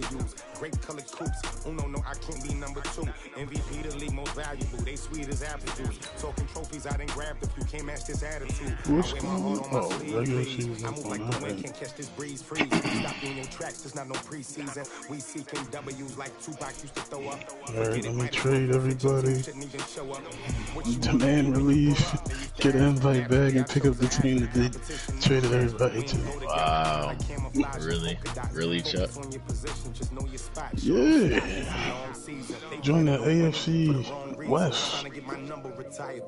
W's. Great colored coops. Uno, no, I can't be number 2. MVP, the league most valuable. They sweet as apple juice. Talking trophies, I done grabbed if you can't match this attitude. What's I wear my heart on my sleeve. I move like the wind, going can't catch this breeze. Freeze. Stop in your tracks, there's not no preseason. We seeking W's like Tupac used to throw up. Alright, let me trade everybody. Demand relief. Get an invite back and pick up the team that they traded everybody to. Wow. Really? Really, Chuck? Yeah. Join the AFC West.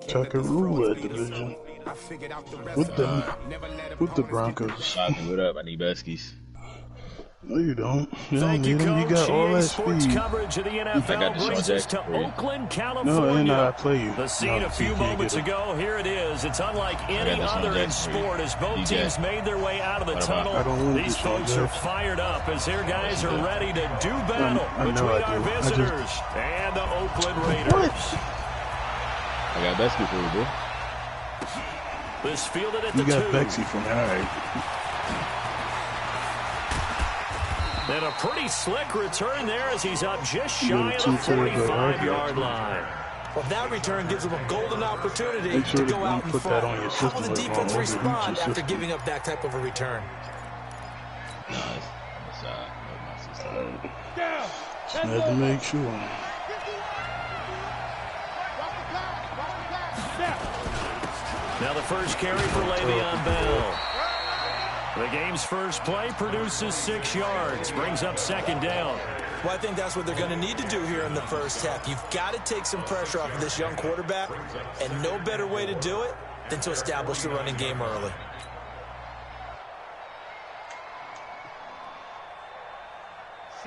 Takaroo at division. With the Broncos. What up? I need Beskies. No, you don't. You don't need them. You got all that speed. Coverage of the NFL brings us to Oakland, California. No, and I play you. The scene a few moments ago. Here it is. It's unlike any other in sport as both teams made their way out of the tunnel. These folks are fired up as their guys are ready to do battle between our visitors and the Oakland Raiders. What? I got Betsy for you, bro. This fielded at the 2. You got Betsy for me, all right. And a pretty slick return there as he's up just shy of the 45-yard line. Well, that return gives him a golden opportunity to go out and fight. How will the defense respond after giving up that type of a return? Just had to make sure. Now the first carry for Le'Veon Bell. The game's first play produces 6 yards, brings up second down. Well, I think that's what they're going to need to do here in the first half. You've got to take some pressure off of this young quarterback, and no better way to do it than to establish the running game early.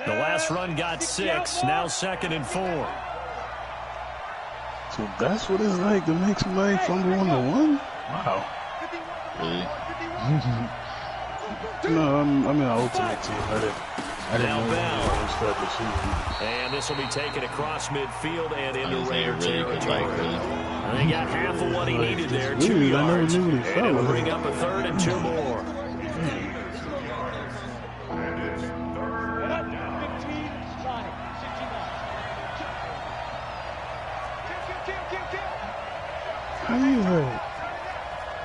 The last run got 6, now 2nd and 4. So that's what it's like to make somebody fumble on the 1? Wow. Really? No, I'm in an ultimate team. I didn't know Bell. start the season. And this will be taken across midfield and into Raider really territory. They got half of what he needed there, 2 Dude, yards. I never knew what he And it'll felt. bring up a 3rd and 2 more. How you hurt?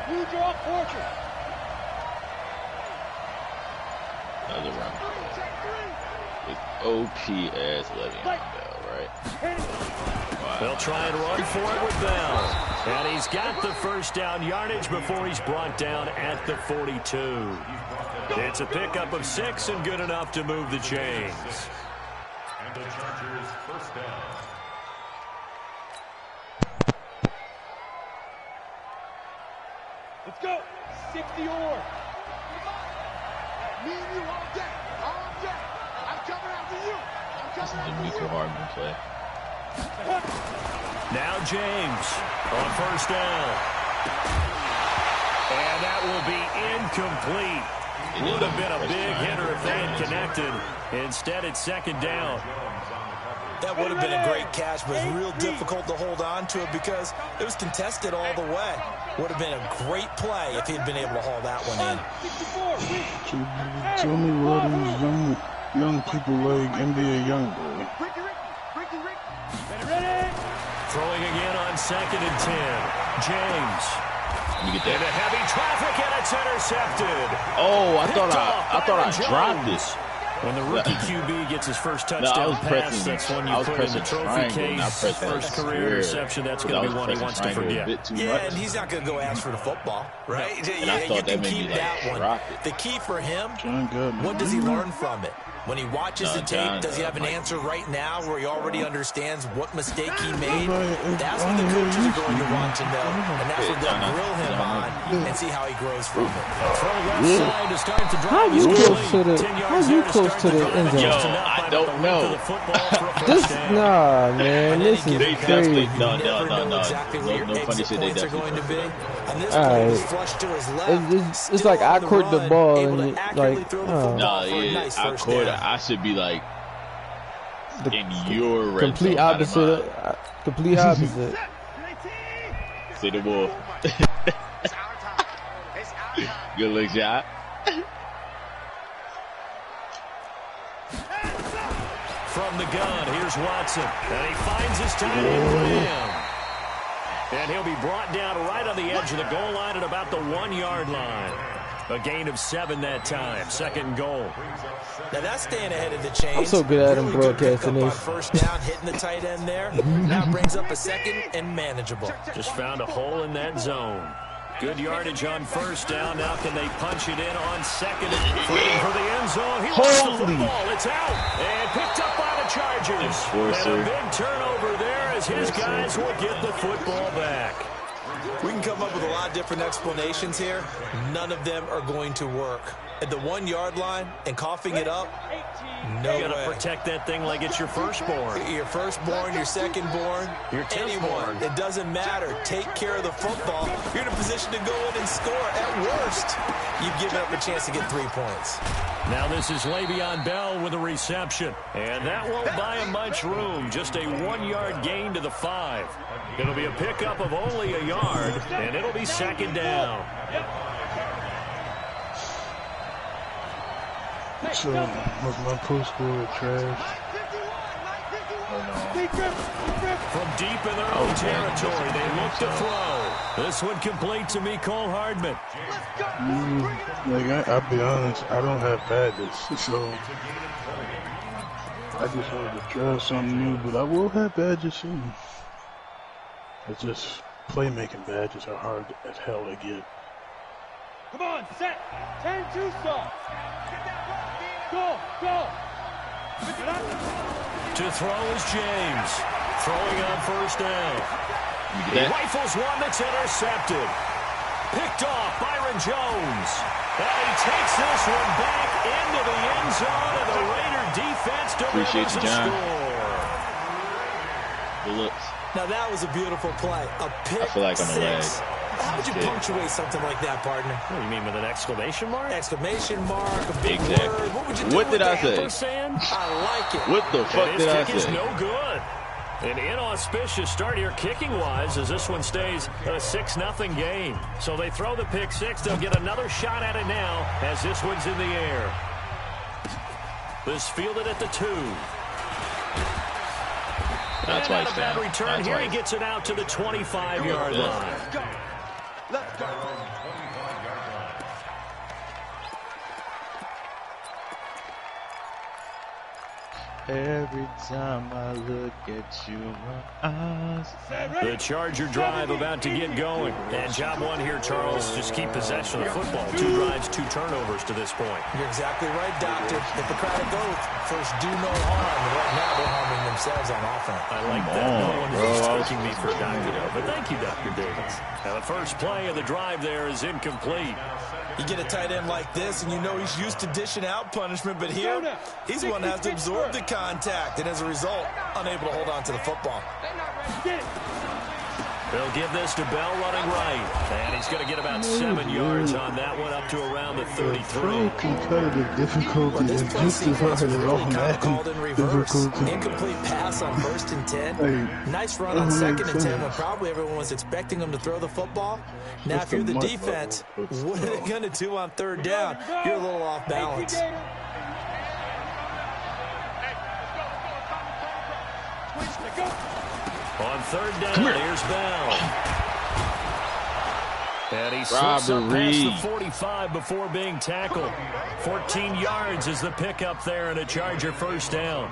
Use your fortress. Another round. It's OPS Le'Veon Bell, right? Wow. They'll try and run for it with Bell. And he's got the first down yardage before he's brought down at the 42. It's a pickup of 6 and good enough to move the chains. And the Chargers first down. Let's go. 60 or. Me and you all day. All day. I'm coming after you. This is the Nico Hardman play. Now James on first down. And that will be incomplete. Would have been a big hitter if they had connected. Instead, it's second down. That would have been a great catch, but it's real difficult to hold on to it because it was contested all the way. Would have been a great play if he'd been able to haul that one in. Tell me what these young people like NBA Youngboy. Throwing again on 2nd and 10. James. Let me get that. Into heavy traffic, and it's intercepted. Oh, I thought I dropped it. When the rookie QB gets his first touchdown pass, that's one you put in the trophy case. First career interception, that's going to be one he wants to forget. Yeah, and he's not going to go ask for the football, right? Yeah, you can keep that one. The key for him, what does he learn from it? When he watches the tape, does he have an answer right now where he already understands what mistake he made? That's what the coaches are going to want to know. And that's what they'll grill him on and see how he grows from it. How you close to the end zone? Yo, I don't know. Nah, man, this is crazy. No funny shit. They definitely. It's like I caught the ball and like, I caught it. I should be like in your red complete zone, opposite. Complete opposite. See the ball. Good look, shot. from the gun. Here's Watson. And he finds his time in. And he'll be brought down right on the edge of the goal line at about the 1-yard line. A gain of 7 that time. 2nd goal. Now that's staying ahead of the chains. I'm so good at him broadcasting this. this. First down, hitting the tight end there. Now brings up a 2nd and manageable. Just found a hole in that zone. Good yardage on 1st down. Now can they punch it in on 2nd? Flipping for the end zone. He lost the football. It's out. And picked up by the Chargers. And a big turnover there as his guys will get the football back. We can come up with a lot of different explanations here. None of them are going to work. At the 1-yard line and coughing it up, no way. You got to protect that thing like it's your firstborn. Your firstborn, your secondborn, your anyone. It doesn't matter. Take care of the football. You're in a position to go in and score. At worst, you've given up a chance to get 3 points. Now this is Le'Veon Bell with a reception. And that won't buy him much room. Just a 1-yard gain to the 5. It'll be a pickup of only a yard, and it'll be 2nd down. So, was my post score trash? From deep in their own territory, they look to throw. This one complete to Mecole Hardman. I'll be honest, I don't have badges, so I just wanted to try something new, but I will have badges soon. It's just playmaking badges are hard as hell to get. Come on, set. 10-2 stop. Go, go. To throw is James. Throwing on 1st down. He rifles one that's intercepted. Picked off Byron Jones. And he takes this one back into the end zone, and the Raider defense delivers a score. Good looks. Now that was a beautiful play. A pick I feel like I'm a leg. How would you punctuate something like that, partner? What do you mean, with an exclamation mark? Exclamation mark, a big exactly. word. What would you do? What did I say? Ampersand? I like it. What the fuck did I say? His kick is no good. An inauspicious start here kicking-wise as this one stays a 6-0 game. So they throw the pick 6. They'll get another shot at it now as this one's in the air. This fielded at the 2. That's not a bad return. Here he gets it out to the 25-yard line. Let's go. Every time I look at you, my eyes. The Charger drive about to get going. And job one here, Charles, just keep possession of the football. 2 drives, 2 turnovers to this point. You're exactly right, Doctor. Hippocratic oath. First, do no harm. And right now, they're harming themselves on offense. I like that. No one is mistaking me for Dr. Dale. But thank you, Dr. Davis. Now, the first play of the drive there is incomplete. You get a tight end like this, and you know he's used to dishing out punishment, but here, he's the one that has to absorb the contact, and as a result, unable to hold on to the football. They'll give this to Bell running right, and he's going to get about 7 yards on that one, up to around the 33. Competitive difficulty is just as hard as all Madden difficulty. Incomplete pass on 1st and 10. Nice run on 2nd and 10 when probably everyone was expecting him to throw the football. Now, if you're the defense, what are they going to do on 3rd down? You're a little off balance. On 3rd down, here's Bell. And he slips up past the 45 before being tackled. 14 yards is the pickup there and a Charger 1st down.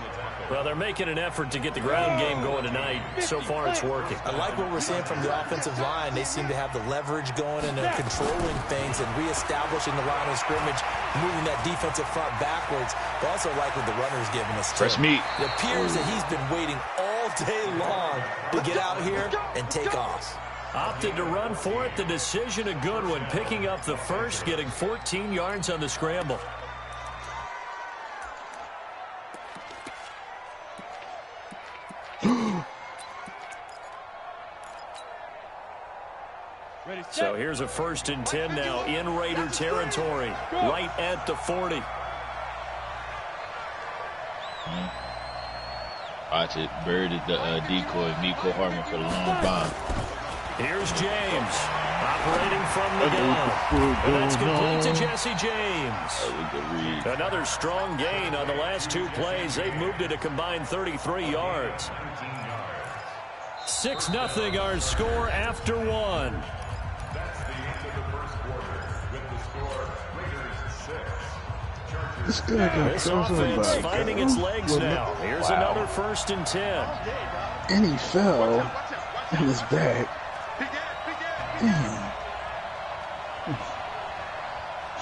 Well, they're making an effort to get the ground game going tonight. So far, it's working. I like what we're seeing from the offensive line. They seem to have the leverage going, and they're controlling things and reestablishing the line of scrimmage, moving that defensive front backwards. But also like what the runner's giving us, too. Fresh meat. It appears that he's been waiting all day long to get out here and take off. Opted to run for it. The decision a good one. Picking up the first, getting 14 yards on the scramble. So here's a 1st and 10 now in Raider territory, right at the 40. Watch it. Bird is the decoy. Mecole Hardman for the long bomb. Here's James. Operating from the gun. And that's complete to Jesse James. Another strong gain on the last 2 plays. They've moved it a combined 33 yards. 6-0 our score after 1. That's the end of the first quarter with the score Raiders 6. This offense finding its legs now. Here's another 1st and 10. And he fell in his back. Damn.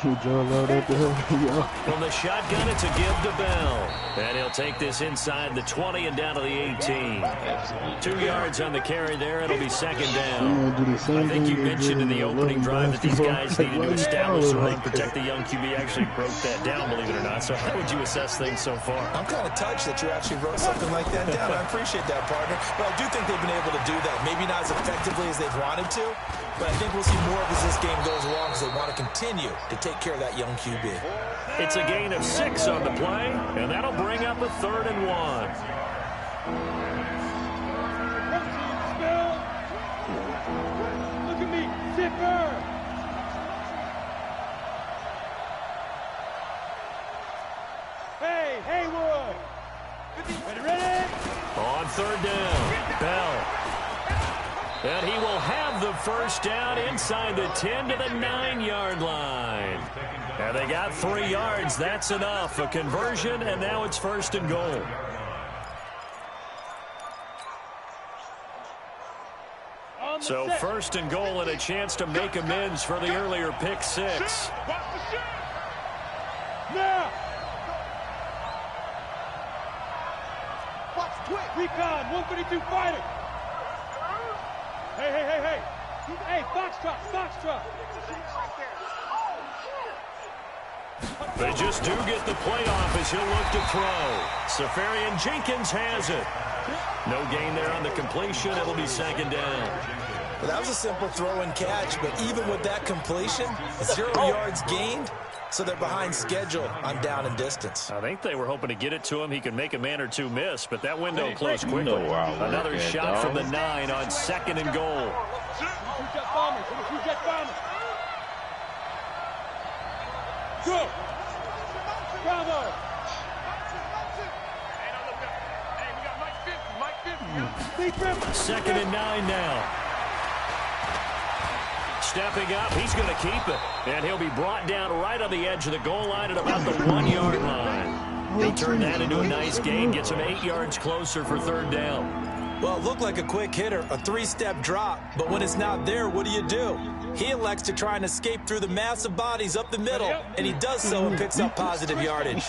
Would y'all allow that to happen? From the shotgun, it's a give to Bell. And he'll take this inside the 20 and down to the 18. 2 yards on the carry there. It'll be 2nd down. I think you mentioned in the opening drive that these guys needed to establish the run, protect the young QB. Actually broke that down, believe it or not. So how would you assess things so far? I'm kind of touched that you actually wrote something like that down. I appreciate that, partner. But I do think they've been able to do that. Maybe not as effectively as they've wanted to, but I think we'll see more of as this game goes along because they want to continue to take care of that young QB. It's a gain of 6 on the play, and that'll bring up a 3rd and 1. Look at me, zipper. Hey, Haywood. Ready? On 3rd down, Bell. And he will have the 1st down inside the 10 to the 9-yard line. And they got 3 yards. That's enough. A conversion, and now it's 1st and goal. So 1st and goal and a chance to make amends for the earlier pick 6. Now. Recon, 132 fighter. Hey. Hey, Foxtrot. They just do get the play off as he'll look to throw. Safarian Jenkins has it. No gain there on the completion. It'll be 2nd down. Well, that was a simple throw and catch, but even with that completion, 0 yards gained, so they're behind schedule on down and distance. I think they were hoping to get it to him. He could make a man or 2 miss, but that window closed quickly. Another shot from the 9 on 2nd and goal. Go! Bravo! 2nd and 9 now. Stepping up, he's going to keep it. And he'll be brought down right on the edge of the goal line at about the 1-yard line. He'll turn that into a nice gain, gets him 8 yards closer for 3rd down. Well, it looked like a quick hitter, a 3-step drop, but when it's not there, what do? He elects to try and escape through the massive bodies up the middle, and he does so and picks up positive yardage.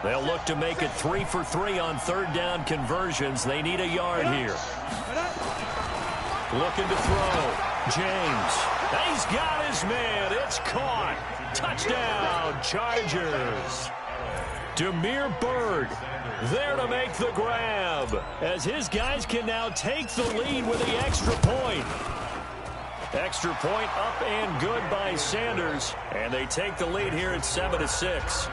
They'll look to make it 3 for 3 on 3rd down conversions. They need a yard here. Looking to throw. James. He's got his man. It's caught. Touchdown, Chargers. Demir Bird there to make the grab as his guys can now take the lead with the extra point. Extra point up and good by Sanders, and they take the lead here at 7-6.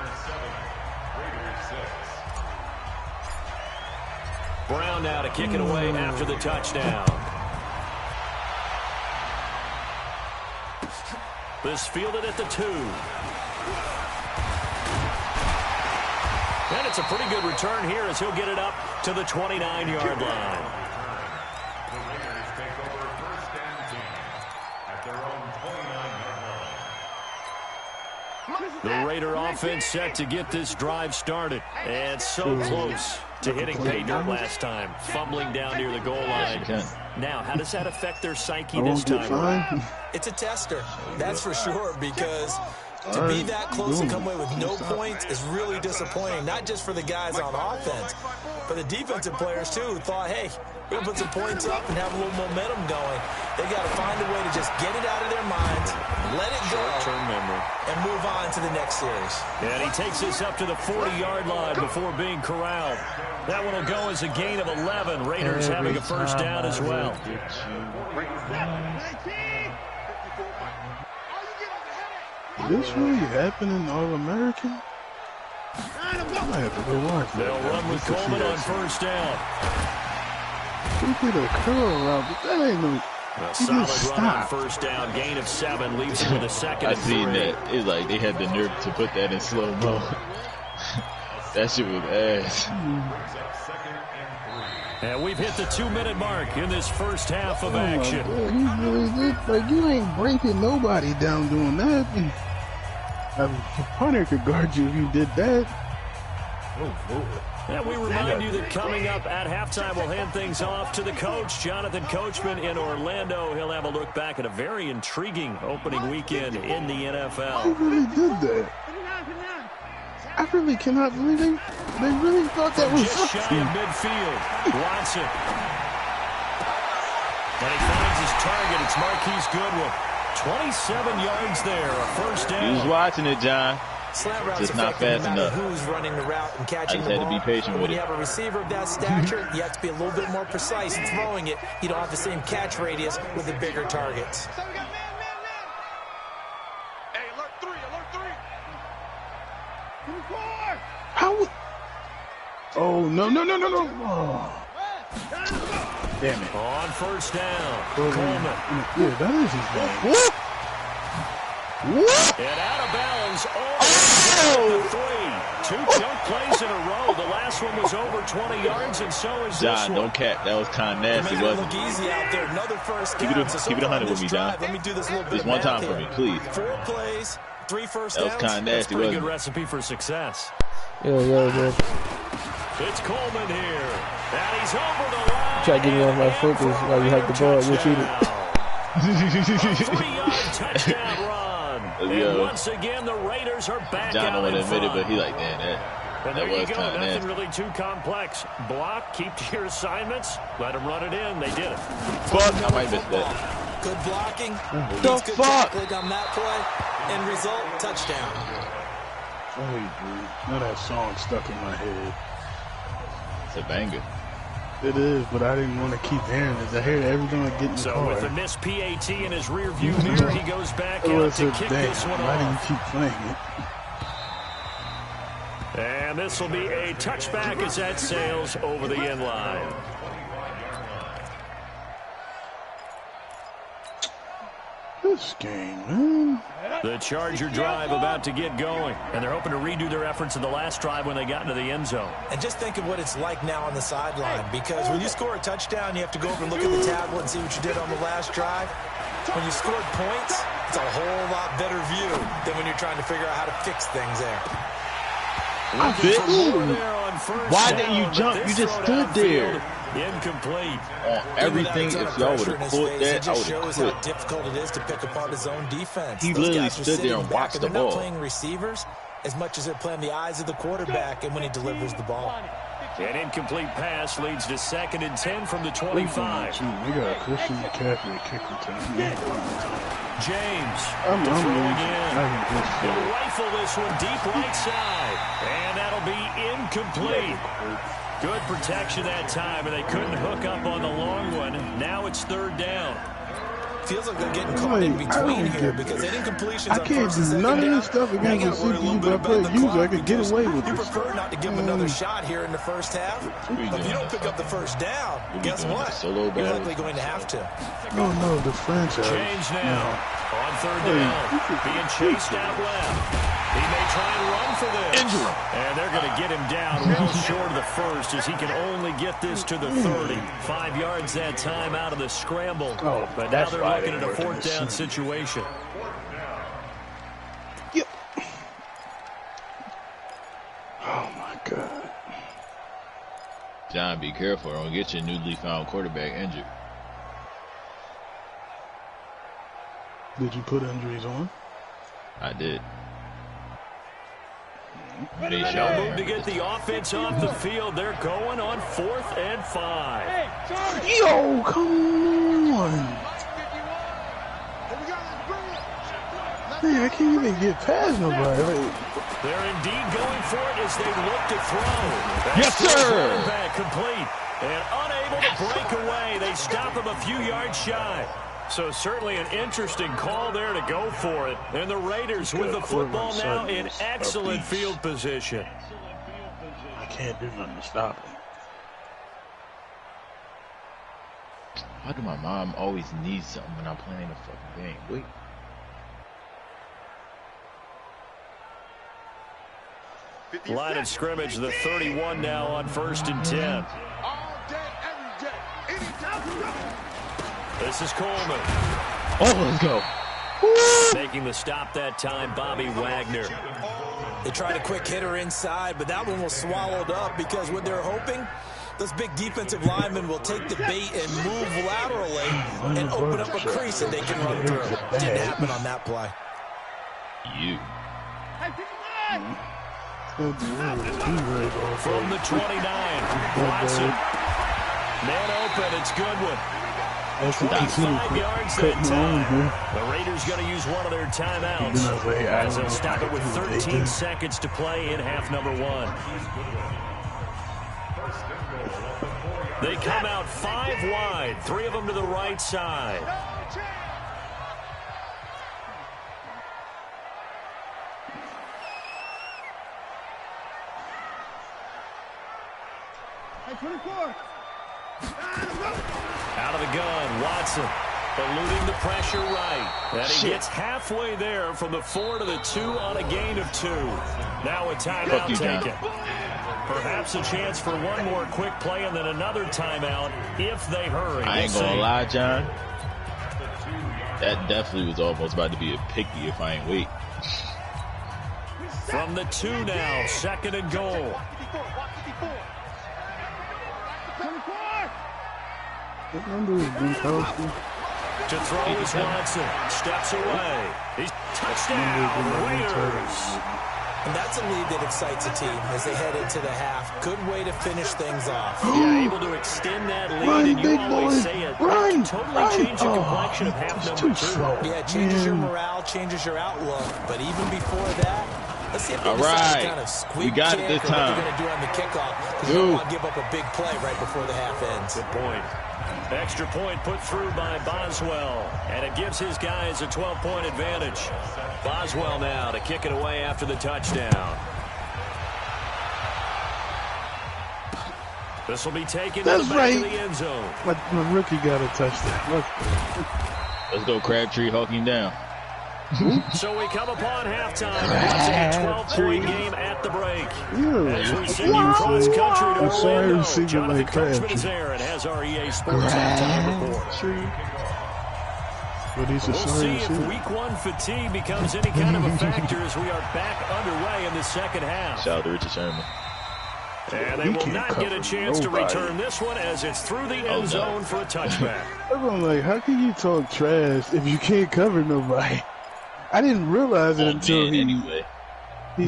Brown now to kick it away after the touchdown. This fielded at the 2. And it's a pretty good return here as he'll get it up to the 29-yard line. The Raiders take over 1st and 10 at their own 29-yard line. The Raider offense set to get this drive started. And so close to hitting pay dirt last time, fumbling down near the goal line. Now, how does that affect their psyche this time? It's a tester, that's for sure, because to be that close and come away with no points is really disappointing, not just for the guys on offense, but the defensive players, too, who thought, hey, we're going to put some points up and have a little momentum going. They got to find a way to just get it out of their minds, let it go, and move on to the next series. And he takes this up to the 40-yard line before being corralled. That one will go as a gain of 11. Raiders having a 1st down as well. Did this really happen in All-American? I have to go watch that. They'll run with Coleman on 1st down. He did a curl route, but that ain't no... A solid run on first down, gain of 7, leaves him with a second. I seen that. It's like they had the nerve to put that in slow-mo. That shit was ass. And we've hit the 2-minute mark in this first half of action. Like, you ain't breaking nobody down doing that. A punter could guard you if you did that. And we remind you that coming up at halftime, we'll hand things off to the coach, Jonathan Coachman in Orlando. He'll have a look back at a very intriguing opening weekend in the NFL. They really did that. I really cannot believe they really thought that was just shy of midfield. Watson. And he finds his target. It's Marquise Goodwin. 27 yards there, a first down. He was watching it, John. Just not fast enough. Who's running the route and catching the ball. I just had to be patient with it. When you have a receiver of that stature, you have to be a little bit more precise in throwing it. You don't have the same catch radius with the bigger targets. How? Oh, no. Oh. Damn it. On first down, Coleman. Yeah, that is his ball. And out of bounds. Oh! 3. 2 chunk plays in a row. The last one was over 20 yards, and so is this one. John, don't cap. That was kind of nasty, wasn't it? Look easy out there. Another first keep it 100 with me, John. Let me do this a little bit. Just one time for me, please. 4 plays, 3 first downs. That was kind of nasty, wasn't it? Pretty good recipe for success. Yeah. It's Coleman here. And he's over the line. Try to get me off my focus while you have the ball. You'll shoot it. A 3-yard touchdown run. And once again, the Raiders are back John out don't want to in admit it, front. but he like, man, that was kind of nasty. Nothing really too complex. Block, keep to your assignments, let them run it in. They did it. Fuck, I might miss that. Good blocking. The fuck? On that play. End result, touchdown. Hey, dude. Now that song stuck in my head. It's a banger. It is, but I didn't want to keep hearing it. I hear it every time I get in the car. So with the missed PAT in his rear view mirror, he goes back out to kick this one Why do you off. keep playing it? And this will be a touchback as that sails over the end line. This game, man. The Charger drive about to get going, and they're hoping to redo their efforts in the last drive when they got into the end zone. And just think of what it's like now on the sideline, because when you score a touchdown, you have to go over and look at the tablet and see what you did on the last drive. When you scored points, it's a whole lot better view than when you're trying to figure out how to fix things there. Why didn't you jump? You just stood there. Incomplete. On everything, if y'all would have caught that, I would have quit. How difficult it is to pick apart his own defense. He literally stood there and watched the ball. They're not playing receivers as much as they're playing the eyes of the quarterback and when he delivers the ball. An incomplete pass leads to 2nd and 10 from the 25. We got Christian McCaffrey kick return. James I'm throwing in. He'll rifle this one deep right side. And that'll be incomplete. Good protection that time, and they couldn't hook up on the long one. Now it's 3rd down. Feels like they're getting caught in between here because they incompletions I can't do none of this stuff against the CPU, but I play user, I could get away with You this. prefer not to give them another shot here in the first half, but if you don't pick up the first down, guess what? You're likely going to have to. No, the franchise. Change now. On 3rd down. Being chased out left. He may try and run for this. Injury. And they're going to get him down well short of the first as he can only get this to the 30. 5 yards that time out of the scramble. Oh, but now they're looking at a 4th down situation. Yep. Oh, my God. John, be careful. Don't get your newly found quarterback injured. Did you put injuries on? I did. No move to get the offense off the field. They're going on 4th and 5. Yo, come on. Man, I can't even get past nobody. They're indeed going for it as they look to throw. Yes, sir. Back complete and unable to break away. They stop him a few yards shy. So certainly an interesting call there to go for it. And the Raiders with the football now in excellent field position. I can't do nothing to stop him. Why do my mom always need something when I'm playing a fucking game? Wait. Line of scrimmage, the 31 now on 1st and 10. All day, every day, anytime. This is Coleman. Oh, let's go. Making the stop that time, Bobby Wagner. They tried a quick hitter inside, but that one was swallowed up because what they're hoping, those big defensive linemen will take the bait and move laterally and open up a crease that they can run through. Didn't happen on that play. You. From the 29, Watson. Man open, it's Goodwin. 25 yards that time. The Raiders going to use one of their timeouts as they'll stop it with 13 seconds to play in half number 1. They come out 5 wide, 3 of them to the right side. Out of the gun, Watson eluding the pressure right. And he gets halfway there from the 4 to the 2 on a gain of 2. Now a timeout taken. Perhaps a chance for one more quick play and then another timeout if they hurry. I ain't gonna lie, John. That definitely was almost about to be a picky if I ain't wait. From the 2 now, 2nd and goal. To throw is Watson. Steps away. He's touchdown, Raiders. And that's a lead that excites a team as they head into the half. Good way to finish things off. Yeah, able to extend that lead, and you always say it can totally change the complexion of half number 2. Yeah, it changes your morale, changes your outlook. But even before that, let's see if they decide to kind of squeak kick or what they're going to do on the kickoff. Because you don't want to give up a big play right before the half ends. Good point. Extra point put through by Boswell, and it gives his guys a 12-point advantage. Boswell now to kick it away after the touchdown. This will be taken to the back of the end zone. My rookie got a touchdown. Let's go, Crabtree, hawking down. So we come upon halftime. It's a 12-point game at the break. As we send you cross country to Orlando, Jonathan Kurtzman is there and has our EA Sports halftime report. We'll see if Week 1 fatigue becomes any kind of a factor as we are back underway in the second half. Shout out to Richard Sherman. And they will not get a chance to return this one as it's through the end zone for a touchback. I'm like, how can you talk trash if you can't cover nobody? I didn't realize it until he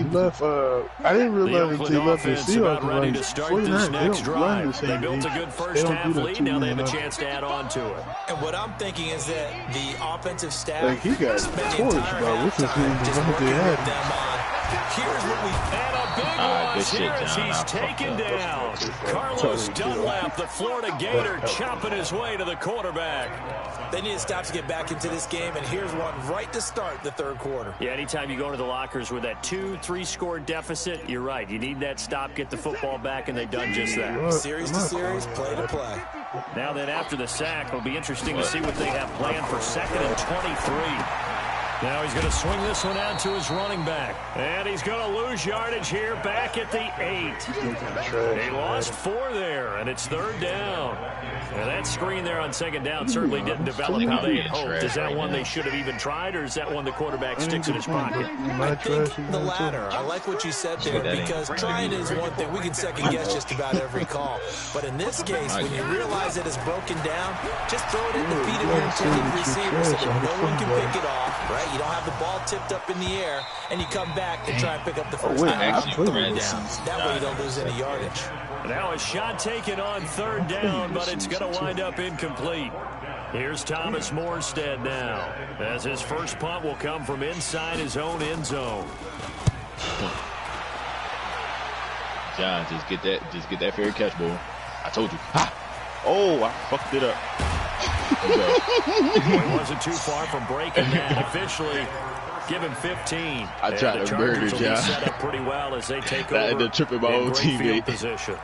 left. I didn't realize until he left the Seahawks. Ready to start this next drive. They built a good first half lead. Now they have a chance to add on to it. And what I'm thinking is that the offensive staff like he got torched, bro. What's his name? Just working with them on. Here's what we and a big loss here as he's taken down. Carlos Dunlap, the Florida Gator, chopping his way to the quarterback. They need to stop to get back into this game, and here's one right to start the third quarter. Yeah, anytime you go into the lockers with that 2-3 score deficit, you're right. You need that stop, get the football back, and they've done just that. Series to series, play to play. Now then, after the sack, it'll be interesting to see what they have planned for 2nd and 23. Now he's going to swing this one out to his running back. And he's going to lose yardage here back at the 8. He lost 4 there, and it's 3rd down. And that screen there on 2nd down certainly didn't develop how they had hoped. Is that one they should have even tried, or is that one the quarterback sticks in his pocket? I think the latter. I like what you said there, because trying is one thing. We can second guess just about every call. But in this case, when you realize it is broken down, just throw it in the feet of your intended receiver so that no one can pick it off, right? You don't have the ball tipped up in the air, and you come back and try and pick up the first down. That way you don't lose any yardage. Now a shot taken on 3rd down, but it's going to wind up incomplete. Here's Thomas Morstead now, as his first punt will come from inside his own end zone. John, just get that fair catch, boy. I told you. Ha! Oh, I fucked it up. He wasn't too far from breaking that. Officially, give him 15. I tried to murder John. Set up pretty well as they take over. The tripping my own teammate. Position.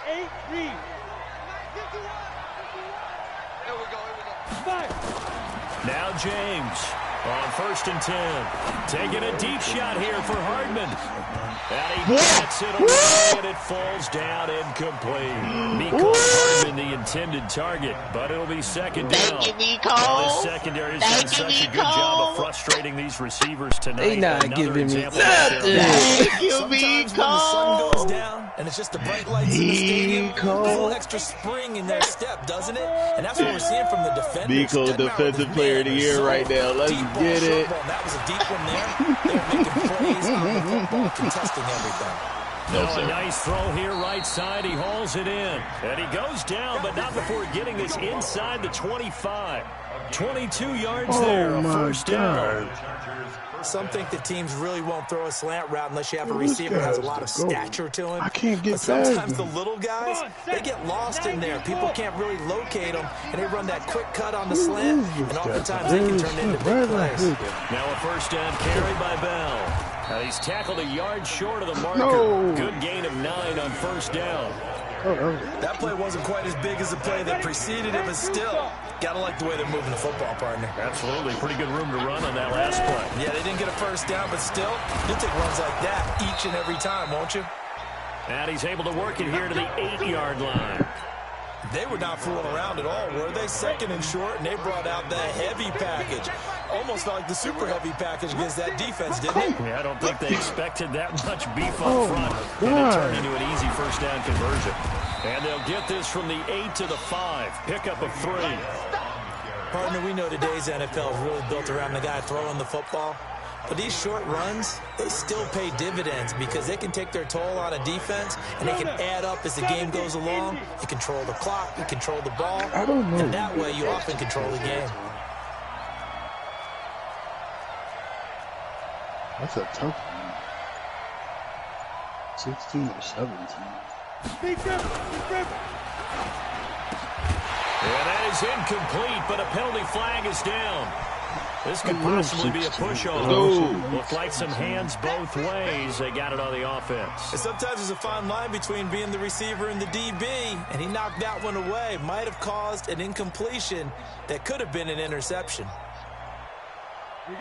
8, read. Here we go. Fire. Now James on 1st and 10. Taking a deep shot here for Hardman. And he gets it away, and it falls down incomplete. Mecole Hardman, the intended target, but it'll be 2nd down. Thank you, Mecole. This secondary has done such a good job of frustrating these receivers tonight. They not giving me nothing. Thank you, Mecole. When the sun goes down and it's just the bright lights in the stadium, there's a little extra spring in their step, doesn't it? And that's what we're seeing from the defenders. Mecole, defensive player of the year right now. Let's get it. That was a deep one there. They're making plays on the football, contesting everything. A nice throw here right side. He hauls it in. And he goes down, but not before getting this inside the 25. 22 yards there, a 1st down. Some think the teams really won't throw a slant route unless you have a receiver that has a lot of stature to him. I can't get past sometimes the little guys, they get lost in there. People can't really locate them, and they run that quick cut on the slant, and oftentimes they can turn into big plays. Now a 1st down carry by Bell. He's tackled a yard short of the marker. Good gain of 9 on 1st down. That play wasn't quite as big as the play that preceded it, but still, gotta like the way they're moving the football, partner. Absolutely. Pretty good room to run on that last play. Yeah, they didn't get a 1st down, but still, you'll take runs like that each and every time, won't you? And he's able to work it here to the 8-yard line. They were not fooling around at all, were they? 2nd and short, and they brought out the heavy package. Almost like the super heavy package against that defense, didn't it? Yeah, I don't think they expected that much beef up front. And it turned into an easy 1st down conversion. And they'll get this from the 8 to the 5. Pickup of 3. Partner, we know today's NFL is really built around the guy throwing the football. But these short runs, they still pay dividends because they can take their toll on a defense, and they can add up as the game goes along. You control the clock, you control the ball, and that way you often control the game. That's a tough one. 16 or 17. And that is incomplete, but a penalty flag is down. This could possibly be a pushover. Looked like some hands both ways. They got it on the offense. And sometimes there's a fine line between being the receiver and the DB, and he knocked that one away. Might have caused an incompletion that could have been an interception.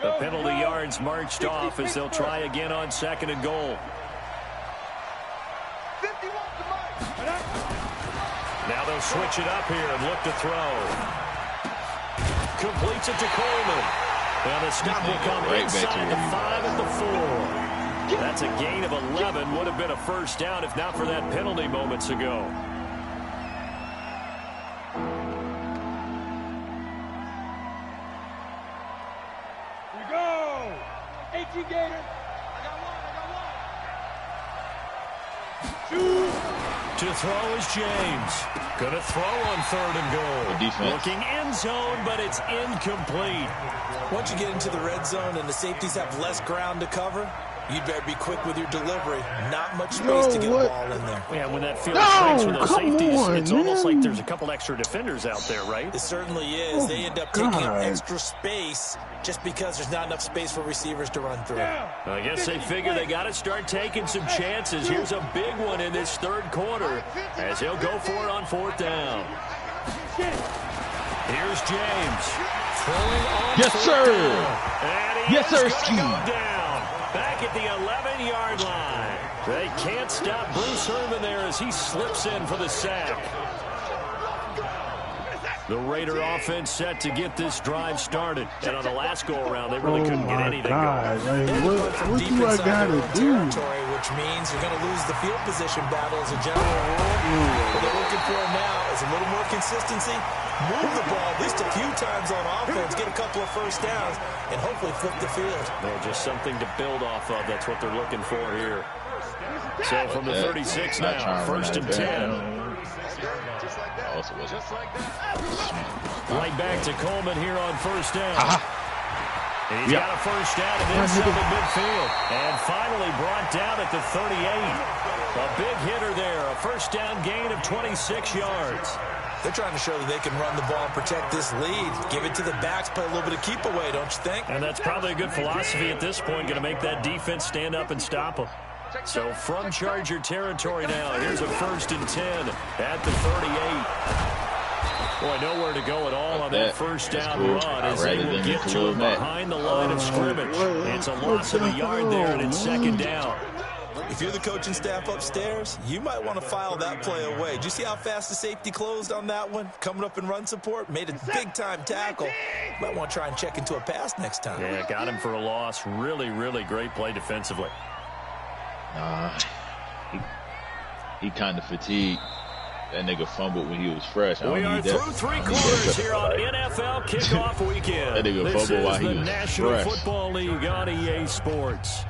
The penalty yards marched off as they'll try again on 2nd and goal. Now they'll switch it up here and look to throw. Completes it to Coleman. And the stop will come right inside the 5 at the 4. That's a gain of 11. Would have been a 1st down if not for that penalty moments ago. Here we go. 18 Gator. To throw is James. Gonna throw on 3rd and goal. Looking end zone, but it's incomplete. Once you get into the red zone and the safeties have less ground to cover, you'd better be quick with your delivery. Not much space to get a ball in there. Yeah, when that field shrinks for those safeties, it's almost like there's a couple extra defenders out there, right? It certainly is. They end up taking up extra space just because there's not enough space for receivers to run through. I guess they figure they got to start taking some chances. Here's a big one in this 3rd quarter as he'll go for it on 4th down. Here's James. Throwing on yes, sir. Yes, sir. Go down. Back at the 11-yard line. They can't stop Bruce Irvin there as he slips in for the sack. The Raider offense set to get this drive started. And on the last go-around, they really couldn't get anything going. What do I got to do? Which means you're going to lose the field position battle as a general rule. What they're looking for now is a little more consistency. Move the ball at least a few times on offense, get a couple of 1st downs, and hopefully flip the field. Well, just something to build off of. That's what they're looking for here. So from the 36 now, 1st and 10. Right back to Coleman here on 1st down. He's got a 1st down and inside the midfield. And finally brought down at the 38. A big hitter there. A 1st down gain of 26 yards. They're trying to show that they can run the ball and protect this lead. Give it to the backs, play a little bit of keep away, don't you think? And that's probably a good philosophy at this point. Going to make that defense stand up and stop them. So from Charger territory now, here's a 1st and 10 at the 38. Boy, nowhere to go at all on that first down run as they will get to him behind the line of scrimmage. It's a loss of a yard there, and it's 2nd down. If you're the coaching staff upstairs, you might want to file that play away. Did you see how fast the safety closed on that one? Coming up in run support, made a big-time tackle. Might want to try and check into a pass next time. Yeah, got him for a loss. Really, really great play defensively. He kind of fatigued. That nigga fumbled when he was fresh. We are through 3 quarters here on NFL Kickoff Weekend. That nigga fumbled while he was fresh. National Football League on EA Sports.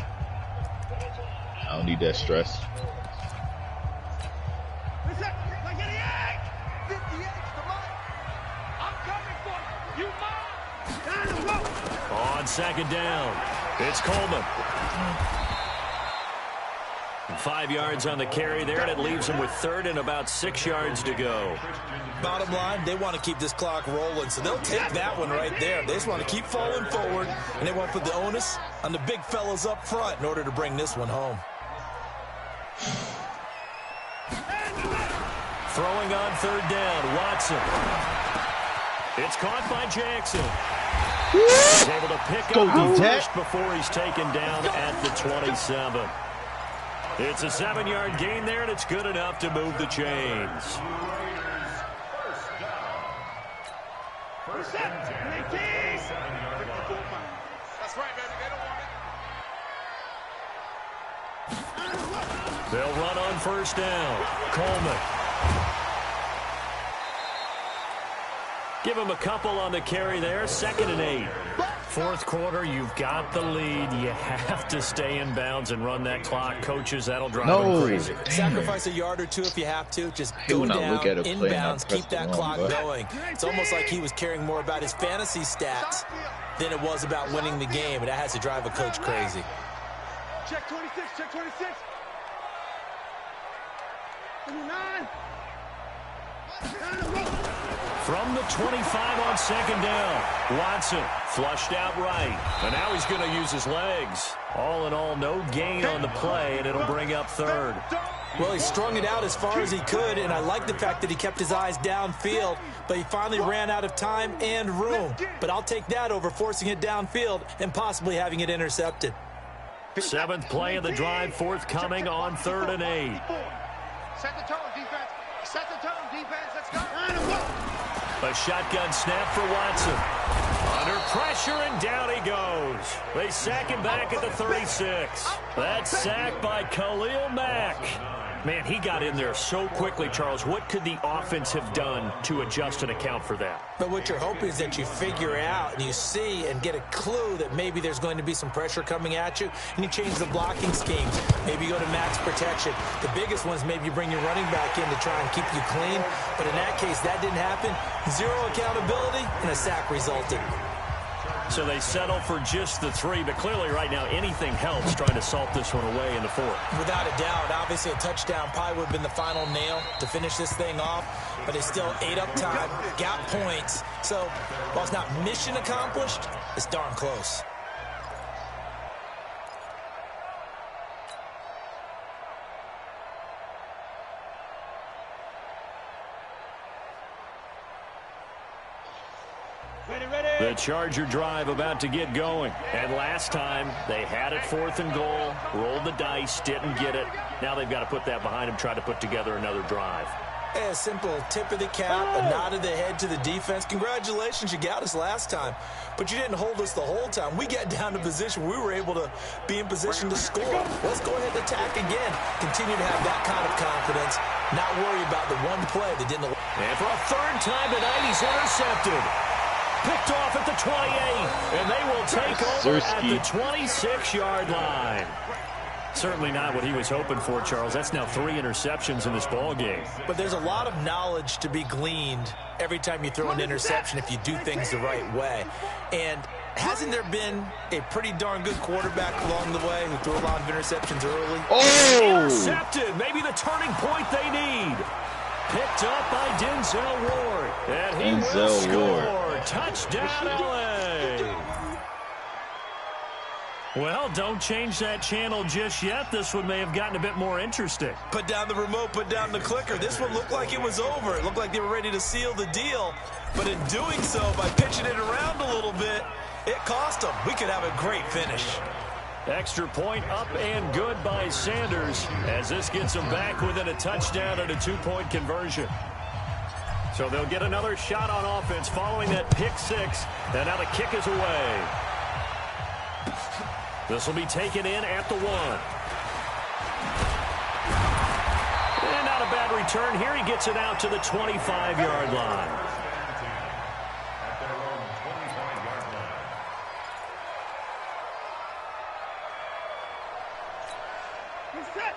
I don't need that stress. On 2nd down, it's Coleman. 5 yards on the carry there, and it leaves him with 3rd and about 6 yards to go. Bottom line, they want to keep this clock rolling, so they'll take that one right there. They just want to keep falling forward, and they want to put the onus on the big fellas up front in order to bring this one home. Throwing on 3rd down, Watson. It's caught by Jackson. He's able to pick up the first before he's taken down at the 27. It's a 7-yard gain there, and it's good enough to move the chains. That's right, baby. They don't want it. They'll run on 1st down. Coleman. Give him a couple on the carry there. 2nd and 8. 4th quarter, you've got the lead. You have to stay in bounds and run that clock. Coaches, that'll drive them crazy. Sacrifice a yard or 2 if you have to. Just go down, inbounds, keep that clock going. It's almost like he was caring more about his fantasy stats than it was about winning the game, and that has to drive a coach crazy. Check 26, check 26. 29. From the 25 on 2nd down, Watson flushed out right, and now he's going to use his legs. All in all, no gain on the play, and it'll bring up 3rd. Well, he strung it out as far as he could, and I like the fact that he kept his eyes downfield, but he finally ran out of time and room. But I'll take that over forcing it downfield and possibly having it intercepted. 7th play of the drive, forthcoming on 3rd and 8. Set the tone, defense. Set the tone, defense. Let's go. A shotgun snap for Watson. Under pressure, and down he goes. They sack him back at the 36. That sack by Khalil Mack. Man, he got in there so quickly, Charles. What could the offense have done to adjust and account for that? But what you're hoping is that you figure out and you see and get a clue that maybe there's going to be some pressure coming at you, and you change the blocking schemes. Maybe you go to max protection. The biggest one is maybe you bring your running back in to try and keep you clean. But in that case, that didn't happen. 0 accountability, and a sack resulted. So they settle for just the 3, but clearly right now anything helps trying to salt this one away in the 4th. Without a doubt, obviously a touchdown probably would have been the final nail to finish this thing off, but they still ate up time, got points. So while it's not mission accomplished, it's darn close. The Charger drive about to get going. And last time, they had it 4th and goal, rolled the dice, didn't get it. Now they've got to put that behind them, try to put together another drive. A simple tip of the cap, a nod of the head to the defense. Congratulations, you got us last time. But you didn't hold us the whole time. We got down to position. We were able to be in position to score. Let's go ahead and attack again. Continue to have that kind of confidence. Not worry about the one play that didn't. And for a 3rd time tonight, he's intercepted. Picked off at the 28, and they will take over at the 26-yard line. Certainly not what he was hoping for, Charles. That's now 3 interceptions in this ball game. But there's a lot of knowledge to be gleaned every time you throw an interception if you do things the right way. And hasn't there been a pretty darn good quarterback along the way who threw a lot of interceptions early? Oh! Intercepted. Maybe the turning point they need. Picked up by Denzel Ward. And he will score. Touchdown, L.A. Well, don't change that channel just yet. This one may have gotten a bit more interesting. Put down the remote, put down the clicker. This one looked like it was over. It looked like they were ready to seal the deal. But in doing so, by pitching it around a little bit, it cost them. We could have a great finish. Extra point up and good by Sanders as this gets them back within a touchdown and a 2-point conversion. So they'll get another shot on offense following that pick six. And now the kick is away. This will be taken in at the 1. And not a bad return here. He gets it out to the 25-yard line.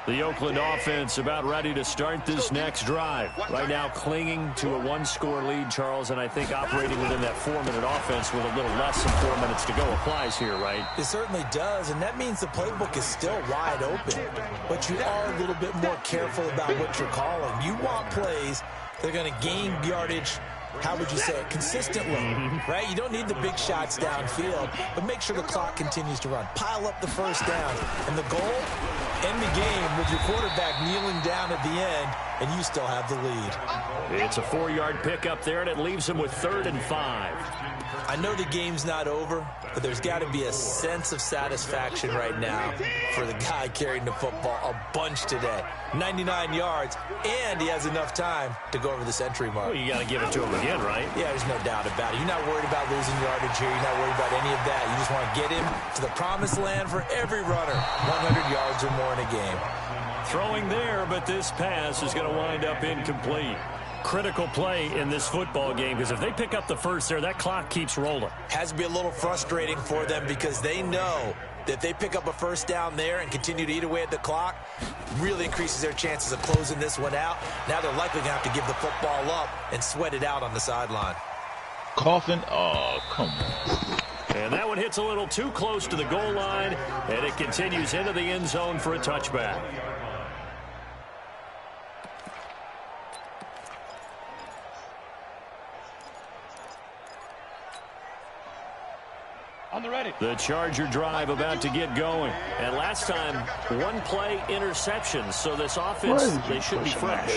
The Oakland offense about ready to start this next drive. Right now clinging to a 1-score lead, Charles, and I think operating within that 4-minute offense with a little less than 4 minutes to go applies here, right? It certainly does, and that means the playbook is still wide open. But you are a little bit more careful about what you're calling. You want plays that are going to gain yardage, how would you say it, consistently, right? You don't need the big shots downfield, but make sure the clock continues to run. Pile up the first down, and the goal, end the game with your quarterback kneeling down at the end, and you still have the lead. It's a 4-yard pickup there, and it leaves them with 3rd and 5. I know the game's not over, but there's got to be a sense of satisfaction right now for the guy carrying the football a bunch today. 99 yards, and he has enough time to go over the century mark. Well, you got to give it to him again, right? Yeah, there's no doubt about it. You're not worried about losing yardage here. You're not worried about any of that. You just want to get him to the promised land for every runner. 100 yards or more in a game. Throwing there, but this pass is going to wind up incomplete. Critical play in this football game, because if they pick up the first there, that clock keeps rolling. Has to be a little frustrating for them because they know that if they pick up a first down there and continue to eat away at the clock, really increases their chances of closing this one out. Now they're likely going to have to give the football up and sweat it out on the sideline. Coffin, oh, come on. And that one hits a little too close to the goal line, and it continues into the end zone for a touchback. The Charger drive about to get going. And last time, 1-play interception. So this offense, they should be fresh.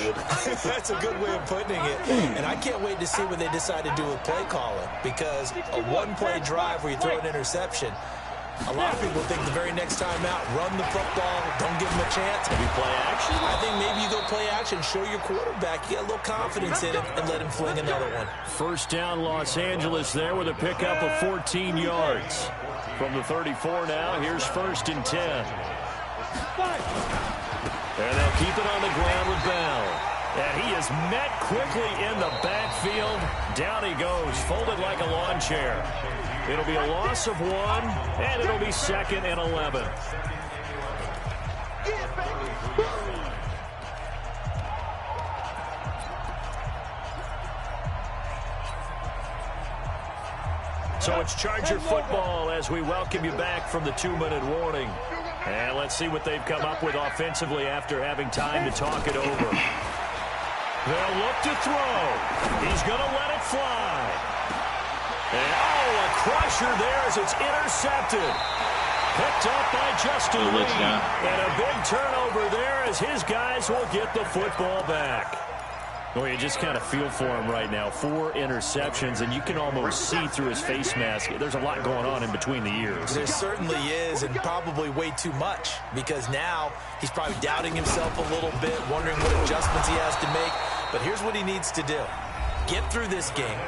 That's a good way of putting it. And I can't wait to see what they decide to do with play calling. Because a 1-play drive where you throw an interception, a lot of people think the very next time out, run the football, don't give them a chance. Maybe play action? I think maybe you go play action, show your quarterback, you get a little confidence in him, and let him fling another one. First down, Los Angeles there with a pickup of 14 yards. From the 34 now, here's 1st and 10. And they'll keep it on the ground with Bell. And he is met quickly in the backfield. Down he goes, folded like a lawn chair. It'll be a loss of 1, and it'll be 2nd and 11. So it's Charger football as we welcome you back from the 2-minute warning. And let's see what they've come up with offensively after having time to talk it over. They'll look to throw. He's going to let it fly. And, a crusher there as it's intercepted. Picked up by Justin Lee. And a big turnover there as his guys will get the football back. Well, you just kind of feel for him right now. 4 interceptions, and you can almost see through his face mask. There's a lot going on in between the ears. There certainly is, and probably way too much, because now he's probably doubting himself a little bit, wondering what adjustments he has to make. But here's what he needs to do. Get through this game.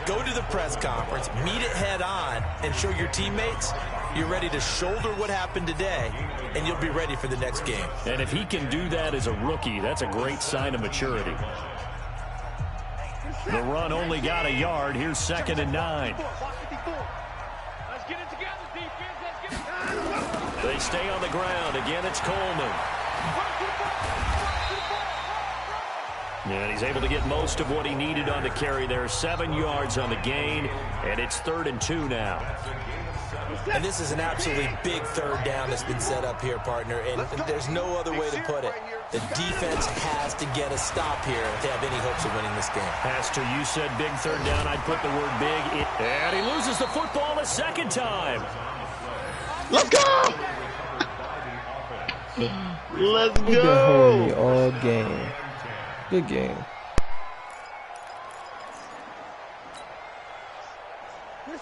Go to the press conference, meet it head on, and show your teammates you're ready to shoulder what happened today, and you'll be ready for the next game. And if he can do that as a rookie, that's a great sign of maturity. The run only got a yard. Here's 2nd and 9. They stay on the ground. Again, it's Coleman. And he's able to get most of what he needed on the carry there. 7 yards on the gain, and it's 3rd and 2 now. And this is an absolutely big 3rd down that's been set up here, partner, and there's no other way to put it. The defense has to get a stop here if they have any hopes of winning this game. Has to. You said big 3rd down. I'd put the word big in. And he loses the football a 2nd time. Let's go! Let's go! You've been holding me all game. Good game.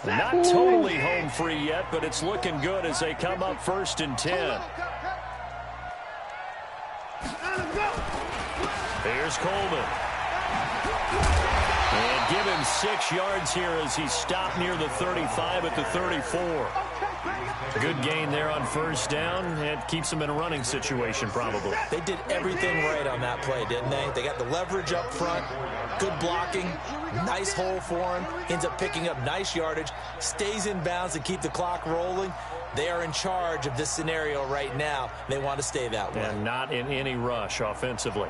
Not totally home free yet, but it's looking good as they come up 1st and 10. Here's Coleman. And give him 6 yards here as he stopped near the 35 at the 34. Good gain there on 1st down. It keeps them in a running situation probably. They did everything right on that play, didn't they? They got the leverage up front, good blocking, nice hole for him, ends up picking up nice yardage, stays in bounds to keep the clock rolling. They are in charge of this scenario right now. They want to stay that way. And not in any rush offensively.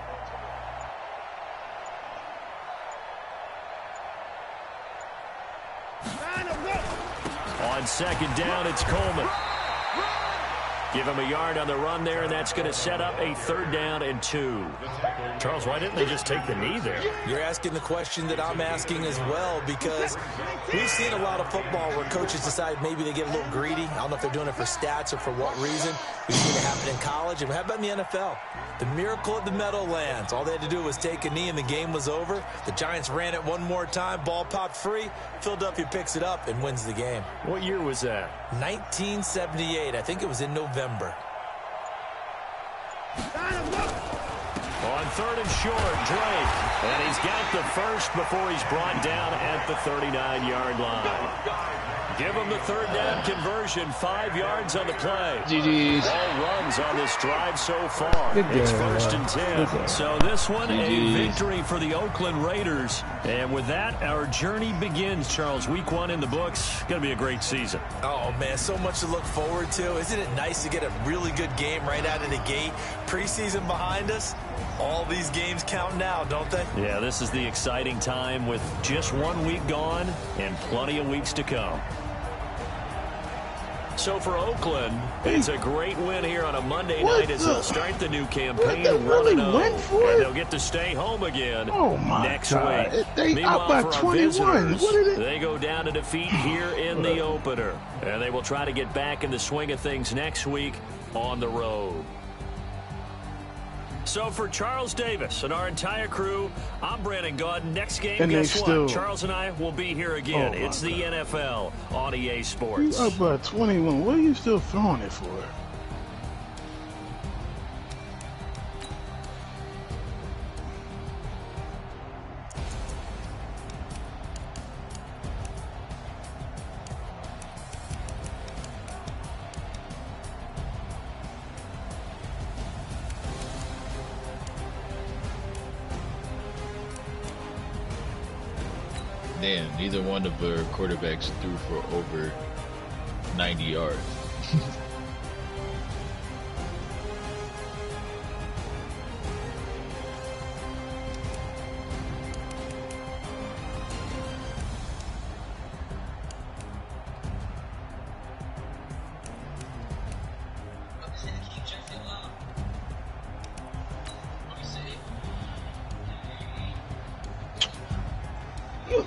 On 2nd down, it's Coleman. Give him a yard on the run there, and that's going to set up a 3rd down and 2. Charles, why didn't they just take the knee there? You're asking the question that I'm asking as well, because we've seen a lot of football where coaches decide maybe they get a little greedy. I don't know if they're doing it for stats or for what reason. We've seen it happen in college, and how about in the NFL? The miracle at the Meadowlands. All they had to do was take a knee, and the game was over. The Giants ran it one more time. Ball popped free. Philadelphia picks it up and wins the game. What year was that? 1978. I think it was in November. On 3rd and short, Drake. And he's got the first before he's brought down at the 39-yard line. Give him the 3rd down conversion. 5 yards on the play. GG's. All runs on this drive so far. It's 1st and 10. So this one, a victory for the Oakland Raiders. And with that, our journey begins, Charles. Week 1 in the books. Going to be a great season. Oh, man, so much to look forward to. Isn't it nice to get a really good game right out of the gate? Preseason behind us. All these games count now, don't they? Yeah, this is the exciting time with just 1 week gone and plenty of weeks to come. So for Oakland, it's a great win here on a Monday night as they'll start the new campaign 1-0. And they'll get to stay home again next week. Meanwhile, for our visitors, they go down to defeat here in the opener. And they will try to get back in the swing of things next week on the road. So for Charles Davis and our entire crew, I'm Brandon Gaudin. Next game, guess what? Charles and I will be here again. It's the NFL on EA Sports. You up by 21. What are you still throwing it for? Damn, neither one of our quarterbacks threw for over 90 yards. You